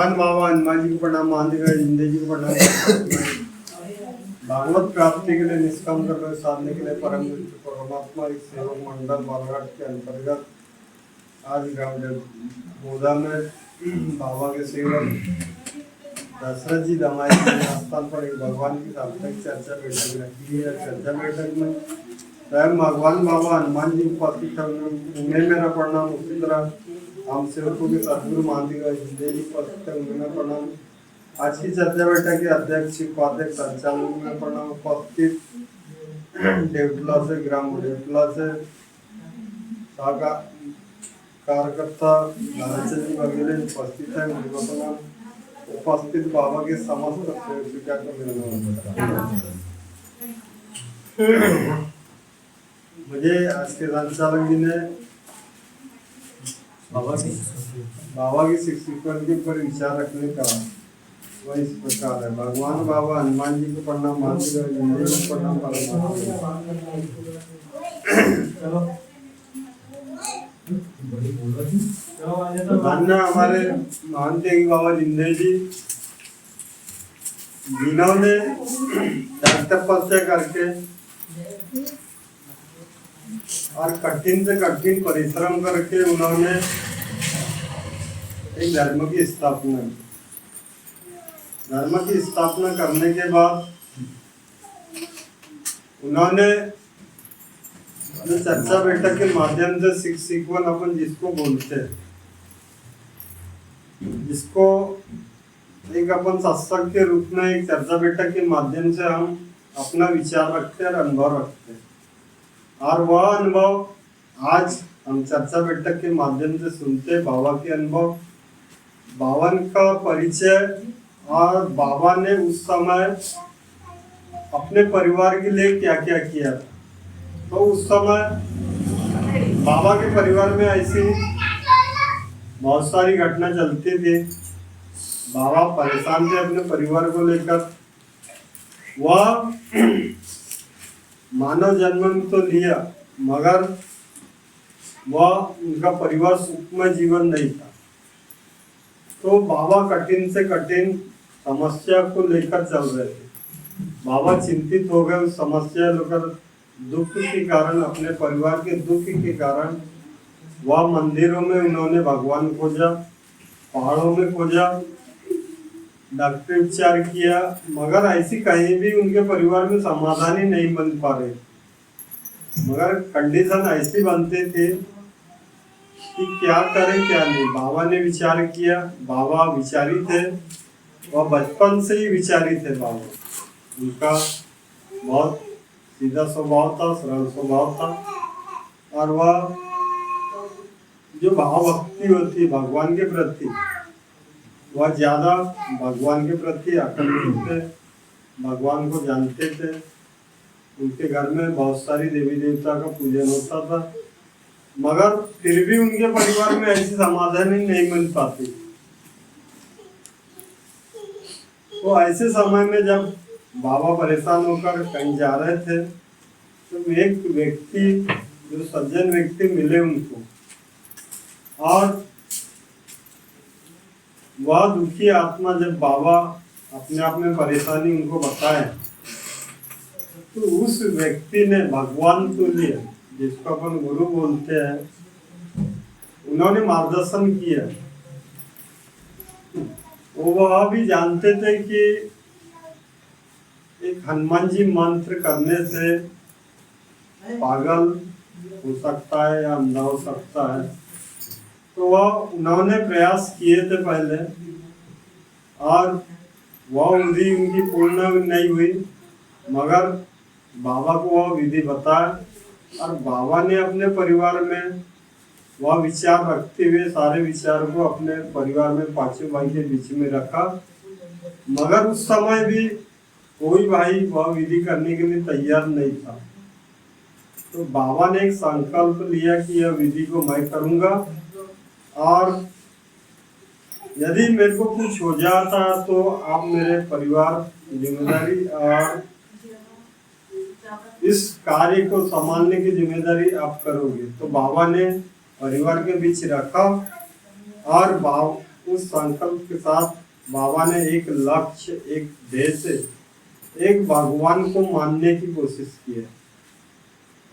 भगवान बाबा हनुमान जी को प्रणाम, महादेव जिंदगी को प्रणाम। भागवत प्राप्ति के लिए निष्काम कर्म साधने के लिए परम परमात्मा एक सेवक मंडल बालाघाट के अंतर्गत आज ग्राम बोधा में बाबा के सेवक दशरथ जी दमाई के स्थान पर एक भगवान की साप्ताहिक चर्चा बैठक रखी है। चर्चा बैठक में स्वयं भगवान बाबा हनुमान जी उपस्थित है, उन्हें मेरा प्रणाम। उसी तरह हम सेवकों के सदगुरु महादेव जिंदगी उपस्थित है, उन्हें प्रणाम। आज की चर्चा बैठक के अध्यक्ष उपाध्यक्ष संचालक में प्रणाम। उपस्थित देवटला से ग्राम देवटला से शाखा कार्यकर्ता नारायण जी वगैरह उपस्थित है, उनको प्रणाम। उपस्थित बाबा के समस्त सेविका को मेरा मुझे आज के संचालक जी ने बाबा की शिक्षण के ऊपर विचार रखने का वह इस प्रकार है। भगवान बाबा हनुमान जी को प्रणाम, महादेव जिंदगी को प्रणाम। मानना हमारे मानते हैं बाबा जिंदगी जी जिन्होंने तपस्या करके और कठिन से कठिन परिश्रम करके उन्होंने एक धर्म की स्थापना की। धर्म की स्थापना करने के बाद उन्होंने चर्चा बैठक के माध्यम से शिक्षण अपन जिसको बोलते हैं, जिसको एक अपन सत्संग के रूप में एक चर्चा बैठक के माध्यम से हम अपना विचार रखते हैं और अनुभव रखते हैं। और वह अनुभव आज हम चर्चा बैठक के माध्यम से सुनते हैं। बाबा के अनुभव, बाबा का परिचय और बाबा ने उस समय अपने परिवार के लिए क्या क्या किया था। तो उस समय बाबा के परिवार में ऐसी बहुत सारी घटना चलती थी। बाबा परेशान थे अपने परिवार को लेकर। वह मानव जन्म तो लिया मगर वह उनका परिवार सुखमय जीवन नहीं था। तो बाबा कठिन से कठिन समस्या को लेकर चल रहे थे। बाबा चिंतित हो गए उस समस्या लेकर, दुख के कारण, अपने परिवार के दुख के कारण वह मंदिरों में उन्होंने भगवान खोजा, पहाड़ों में खोजा, डॉक्टरी उपचार किया, मगर ऐसी कहीं भी उनके परिवार में समाधान ही नहीं बन पा रहे। मगर कंडीशन ऐसी बनते थे कि क्या करें क्या नहीं। बाबा ने विचार किया। बाबा विचारी थे, वह बचपन से ही विचारी थे। बाबा उनका बहुत सीधा स्वभाव था, सरल स्वभाव था। और वह जो भाव भक्ति होती है भगवान के प्रति, वह ज्यादा भगवान के प्रति आकर्षित थे, भगवान को जानते थे। उनके घर में बहुत सारी देवी देवता का पूजन होता था, मगर फिर भी उनके परिवार में ऐसी समाधान ही नहीं मिल पाती। तो ऐसे समय में जब बाबा परेशान होकर कहीं जा रहे थे तो एक व्यक्ति, जो सज्जन व्यक्ति मिले उनको, और वह दुखी आत्मा जब बाबा अपने आप में परेशानी उनको बताए तो उस व्यक्ति ने भगवान तुल्य, जिसको अपन गुरु बोलते हैं, उन्होंने मार्गदर्शन किया। वो वह भी जानते थे कि एक हनुमान जी मंत्र करने से पागल हो सकता है या अंधा हो सकता है। तो वह उन्होंने प्रयास किए थे पहले, और वह विधि उनकी पूर्ण नहीं हुई, मगर बाबा को वह विधि बताया। और बाबा ने अपने परिवार में वह विचार रखते हुए सारे विचार को अपने परिवार में पांचों भाई के बीच में रखा। मगर उस समय भी कोई भाई वह विधि करने के लिए तैयार नहीं था। तो बाबा ने एक संकल्प लिया कि यह विधि को मैं करूंगा, और यदि मेरे को कुछ हो जाता तो आप मेरे परिवार की जिम्मेदारी और इस कार्य को संभालने की जिम्मेदारी आप करोगे। तो बाबा ने परिवार के बीच रखा और उस संकल्प के साथ बाबा ने एक लक्ष्य, एक ध्येय, एक भगवान को मानने की कोशिश की है।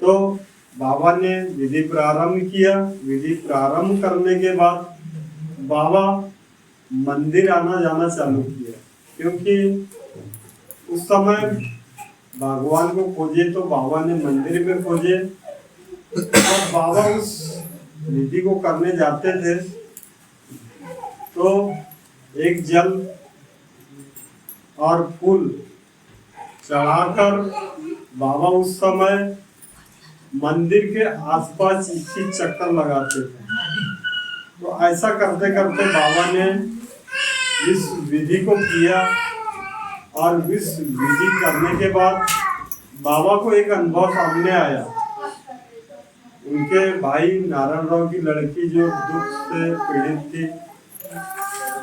तो बाबा ने विधि प्रारंभ किया। विधि प्रारंभ करने के बाद बाबा मंदिर आना जाना चालू किया, क्योंकि उस समय भगवान को खोजे तो बाबा ने मंदिर में खोजे। और बाबा उस विधि को करने जाते थे तो एक जल और फूल चढ़ाकर बाबा उस समय मंदिर के आसपास इसी चक्कर लगाते थे। तो ऐसा करते करते बाबा ने इस विधि को किया, और इस विधि करने के बाद बाबा को एक अनुभव सामने आया। उनके भाई नारायण राव की लड़की जो दुख से पीड़ित थी,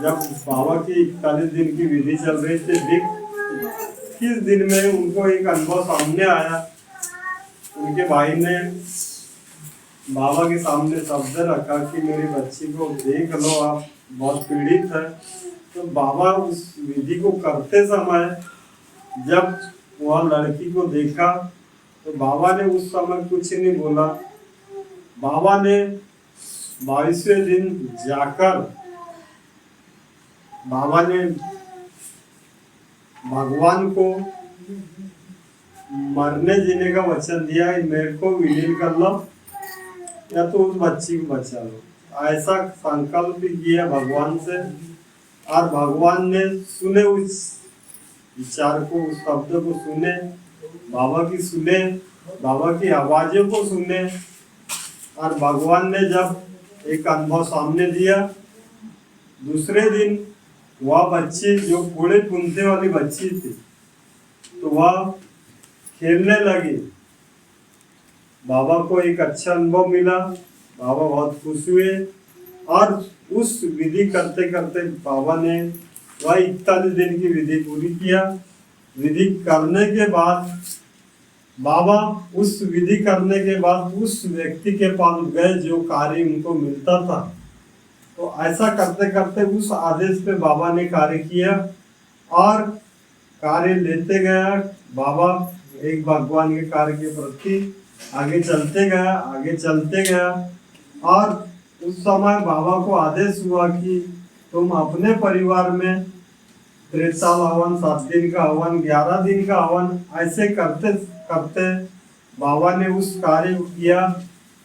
जब बाबा की 41 दिन की विधि चल रही थी, 21 दिन में उनको एक अनुभव सामने आया। उनके भाई ने बाबा के सामने शब्द रखा कि मेरी बच्ची को देख लो, आप बहुत पीड़ित है। तो बाबा उस विधि को करते समय जब वह लड़की को देखा तो बाबा ने उस समय कुछ नहीं बोला। बाबा ने 22वें दिन जाकर बाबा ने भगवान को मरने जीने का वचन दिया, मेरे को विलीन कर लो या तो उस बच्ची को बचा लो। ऐसा संकल्प किया भगवान से, और भगवान ने सुने उस विचार को, उस शब्द को सुने, बाबा की सुने, बाबा की आवाज़ों को सुने। और भगवान ने जब एक अनुभव सामने दिया, दूसरे दिन वह बच्ची जो कूड़े पुनते वाली बच्ची थी, तो वह खेलने लगी। बाबा को एक अच्छा अनुभव मिला, बाबा बहुत खुश हुए। और उस विधि करते करते बाबा ने वह 41 दिन की विधि पूरी किया। विधि करने के बाद बाबा उस विधि करने के बाद उस व्यक्ति के पास गए जो कार्य उनको मिलता था। तो ऐसा करते करते उस आदेश पे बाबा ने कार्य किया, और कार्य लेते गया। बाबा एक भगवान के कार्य के प्रति आगे चलते गया, आगे चलते गया। और उस समय बाबा को आदेश हुआ कि तुम अपने परिवार में 3 साल हवन, 7 दिन का हवन, 11 दिन का हवन, ऐसे करते करते बाबा ने उस कार्य को किया।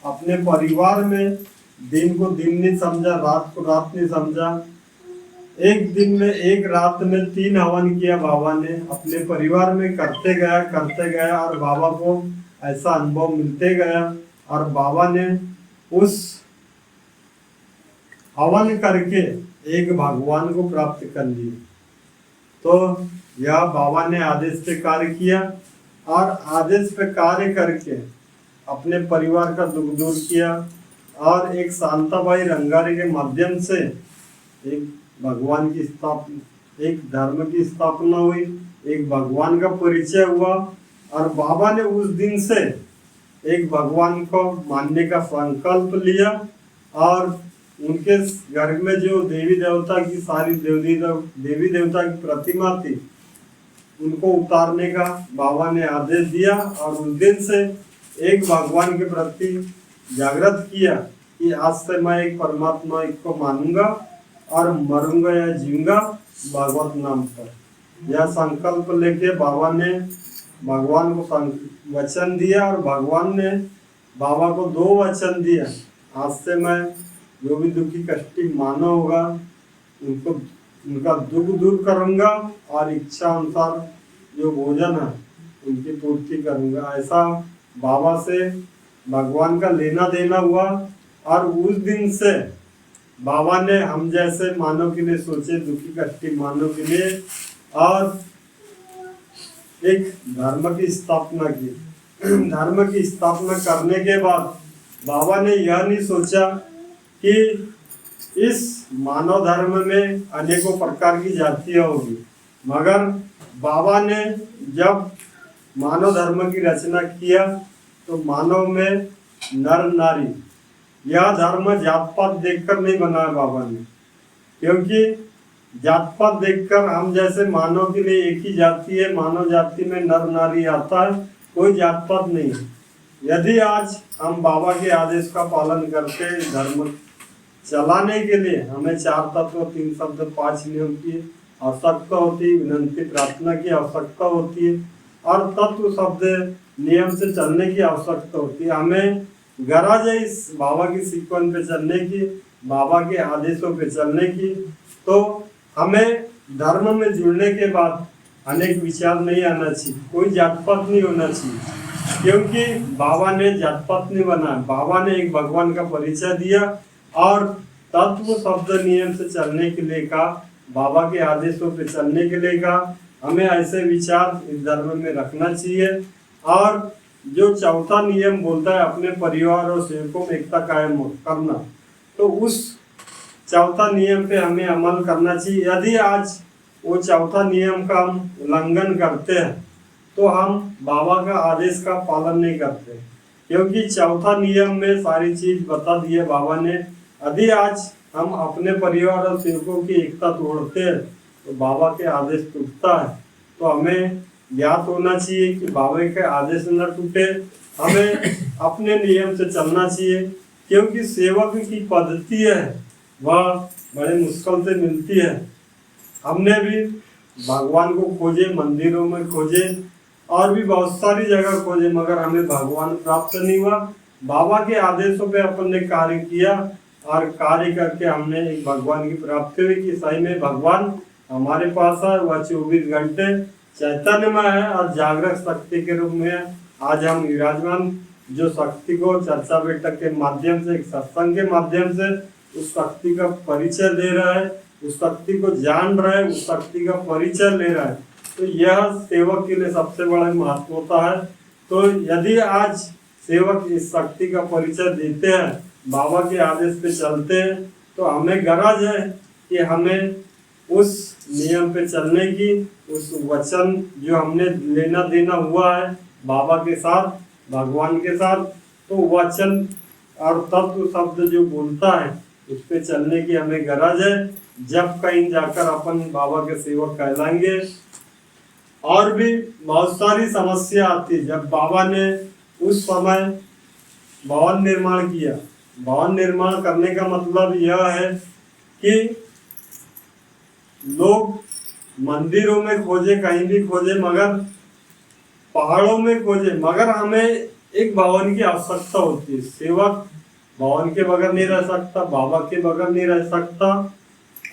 अपने परिवार में दिन को दिन नहीं समझा, रात को रात नहीं समझा। एक दिन में, एक रात में 3 हवन किया बाबा ने, अपने परिवार में करते गया, और बाबा को ऐसा अनुभव मिलते गया। और बाबा ने उस हवन करके एक भगवान को प्राप्त कर लिया। तो यह बाबा ने आदेश पे कार्य किया, और आदेश पे कार्य करके अपने परिवार का दुख दूर किया। और एक शांताबाई रंगारी के माध्यम से एक भगवान की स्थापना, एक धर्म की स्थापना हुई, एक भगवान का परिचय हुआ। और बाबा ने उस दिन से एक भगवान को मानने का संकल्प लिया। और उनके घर में जो देवी देवता की सारी देवी देवता की प्रतिमा थी, उनको उतारने का बाबा ने आदेश दिया। और उस दिन से एक भगवान के प्रति जागृत किया कि आज से मैं एक परमात्मा एक को मानूंगा, और मरूंगा या जीऊंगा भगवत नाम पर। यह संकल्प लेके बाबा ने भगवान को वचन दिया, और भगवान ने बाबा को 2 वचन दिया। आज से मैं जो भी दुखी कष्टी मानव होगा उनको, उनका दुख दूर करूंगा, और इच्छा अनुसार जो भोजन है उनकी पूर्ति करूंगा। ऐसा बाबा से भगवान का लेना देना हुआ। और उस दिन से बाबा ने हम जैसे मानव के लिए सोचे, दुखी कष्टी मानव के लिए, और एक धर्म की स्थापना की। धर्म की स्थापना करने के बाद बाबा ने यह नहीं सोचा कि इस मानव धर्म में अनेकों प्रकार की जातियां होगी, मगर बाबा ने जब मानव धर्म की रचना किया तो मानव में नर नारी, यह धर्म जात पात देखकर नहीं बनाया बाबा ने, क्योंकि जात पात देखकर हम जैसे मानव के लिए एक ही जाति है, मानव जाति में नर नारी आता है, कोई जात पात नहीं है। यदि आज हम बाबा के आदेश का पालन करके धर्म चलाने के लिए हमें 4 तत्व 3 शब्द 5 नियम की आवश्यकता होती है, विनंती प्रार्थना की आवश्यकता होती है और तत्व शब्द नियम से चलने की आवश्यकता होती है। हमें गरज है इस बाबा की सीक्वेंस पे चलने की, बाबा के आदेशों पे चलने की। तो हमें धर्म में जुड़ने के बाद अनेक विचार नहीं आना चाहिए, कोई जात पात नहीं होना चाहिए, क्योंकि बाबा ने जात पात नहीं बनाया। बाबा ने एक भगवान का परिचय दिया और तत्व शब्द नियम से चलने के लिए कहा, बाबा के आदेशों पे चलने के लिए कहा। हमें ऐसे विचार इस धर्म में रखना चाहिए। और जो चौथा नियम बोलता है अपने परिवार और सेवकों में एकता कायम करना, तो उस चौथा नियम पे हमें अमल करना चाहिए। यदि आज वो चौथा नियम का हम उल्लंघन करते हैं तो हम बाबा का आदेश का पालन नहीं करते, क्योंकि चौथा नियम में सारी चीज बता दी है बाबा ने। यदि आज हम अपने परिवार और सेवकों की एकता तोड़ते हैं तो बाबा के आदेश टूटता है। तो हमें ज्ञात होना चाहिए कि बाबा के आदेश न टूटे, हमें अपने नियम से चलना चाहिए, क्योंकि सेवक की पद्धति है वह बड़े मुश्किल से मिलती है। हमने भी भगवान को खोजे, मंदिरों में खोजे और भी बहुत सारी जगह खोजे, मगर हमें भगवान प्राप्त नहीं हुआ। बाबा के आदेशों पे अपन ने कार्य किया और कार्य करके हमने एक भगवान की प्राप्ति हुई कि सही में भगवान हमारे पास है, वह 24 घंटे चैतन्य में है और जागृत शक्ति के रूप में है। आज हम विराजमान जो शक्ति को चर्चा बैठक के माध्यम से, एक सत्संग के माध्यम से उस शक्ति का परिचय दे रहा है, उस शक्ति को जान रहा है, उस शक्ति का परिचय ले रहा है। तो यह सेवक के लिए सबसे बड़ा महत्व होता है। तो यदि आज सेवक इस शक्ति का परिचय देते हैं, बाबा के आदेश पे चलते हैं, तो हमें गरज है कि हमें उस नियम पे चलने की, उस वचन जो हमने लेना देना हुआ है बाबा के साथ, भगवान के साथ, तो वचन और तत्व शब्द जो बोलता है उस पे चलने की हमें गरज है। जब कहीं जाकर अपन बाबा के सेवक कहलाएंगे। और भी बहुत सारी समस्या आती, जब बाबा ने उस समय भवन निर्माण किया। भवन निर्माण करने का मतलब यह है कि लोग मंदिरों में खोजे, कहीं भी खोजे, मगर पहाड़ों में खोजे, मगर हमें एक भवन की आवश्यकता होती है। सेवक भवन के बगैर नहीं रह सकता, बाबा के बगैर नहीं रह सकता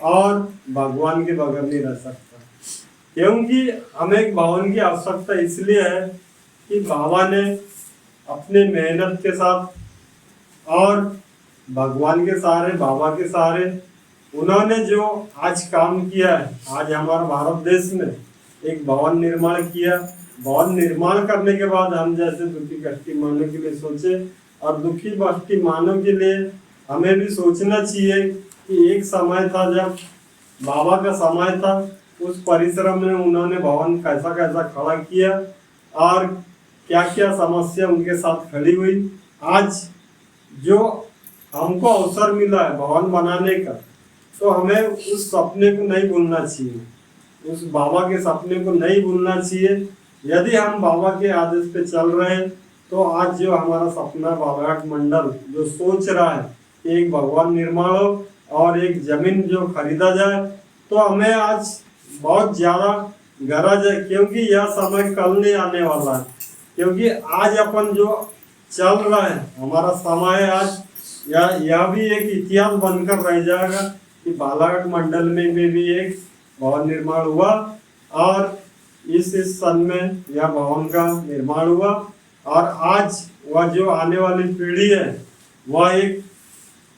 और भगवान के बगैर नहीं रह सकता, क्योंकि हमें एक भवन की आवश्यकता इसलिए है कि बाबा ने अपने मेहनत के साथ और भगवान के सहारे, बाबा के सहारे, उन्होंने जो आज काम किया है, आज हमारे भारत देश में एक भवन निर्माण किया। भवन निर्माण करने के बाद हम जैसे दुखी कष्टी मानव के लिए सोचे, और दुखी कष्टी मानव के लिए हमें भी सोचना चाहिए कि एक समय था जब बाबा का समय था, उस परिश्रम में उन्होंने भवन कैसा कैसा खड़ा किया और क्या क्या समस्या उनके साथ खड़ी हुई। आज जो हमको अवसर मिला है भवन बनाने का, तो हमें उस सपने को नहीं भूलना चाहिए, उस बाबा के सपने को नहीं भूलना चाहिए। यदि हम बाबा के आदेश पे चल रहे हैं तो आज जो हमारा सपना बालाघाट मंडल जो सोच रहा है कि एक भगवान निर्माण हो और एक जमीन जो खरीदा जाए, तो हमें आज बहुत ज़्यादा गरज है, क्योंकि यह समय कल नहीं आने वाला है। क्योंकि आज अपन जो चल रहा है हमारा समय है, आज यह भी एक इतिहास बनकर रह जाएगा कि बालाघाट मंडल में भी एक भवन निर्माण हुआ और इस सन में यह भवन का निर्माण हुआ। और आज वह जो आने वाली पीढ़ी है वह एक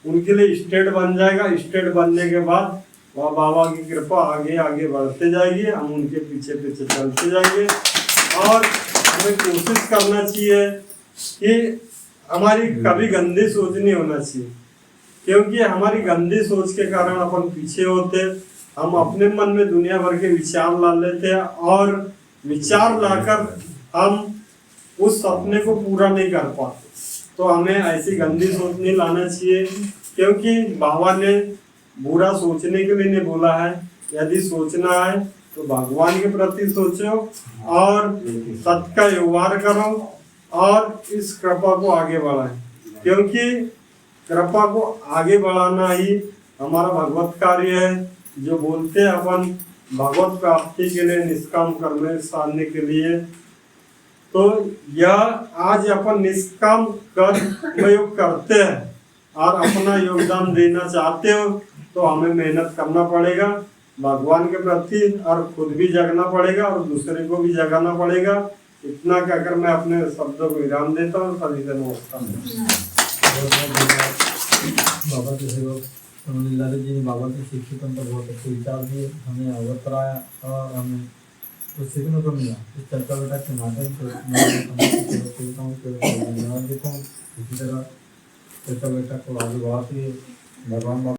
उनके लिए स्टेट बन जाएगा। स्टेट बनने के बाद वह बाबा की कृपा आगे आगे बढ़ते जाएगी, हम उनके पीछे पीछे चलते जाएंगे। और हमें कोशिश करना चाहिए कि हमारी कभी गंदी सोच नहीं होना चाहिए, क्योंकि हमारी गंदी सोच के कारण अपन पीछे होते, हम अपने मन में दुनिया भर के विचार ला लेते हैं और विचार लाकर हम उस सपने को पूरा नहीं कर पाते। तो हमें ऐसी गंदी सोच नहीं लाना चाहिए, क्योंकि बाबा ने बुरा सोचने के लिए नहीं बोला है, यदि सोचना है तो भगवान के प्रति सोचो और सत्य का व्यवहार करो और इस कृपा को आगे बढ़ाएं, क्योंकि कृपा को आगे बढ़ाना ही हमारा भगवत कार्य है। जो बोलते हैं अपन भगवत प्राप्ति के लिए निष्काम कर्म साधने के लिए, तो यह आज अपन निष्काम कर्म योग करते हैं और अपना योगदान देना चाहते हो तो हमें मेहनत करना पड़ेगा भगवान के प्रति और खुद भी जगना पड़ेगा और दूसरे को भी जगाना पड़ेगा। इतना कहकर मैं अपने शब्दों को विराम देता हूँ। सभी से नमस्कार। बाबा के सेवक लालू जी ने बाबा के शिक्षित पर बहुत अच्छे विचार दिए, हमें अवगत कराया और हमें कुछ सीखने को मिला। इस चर्चा बैठक के माध्यम से मैं धन्यवाद देता हूँ। इसी तरह चर्चा बैठक को आगे बढ़ाते भगवान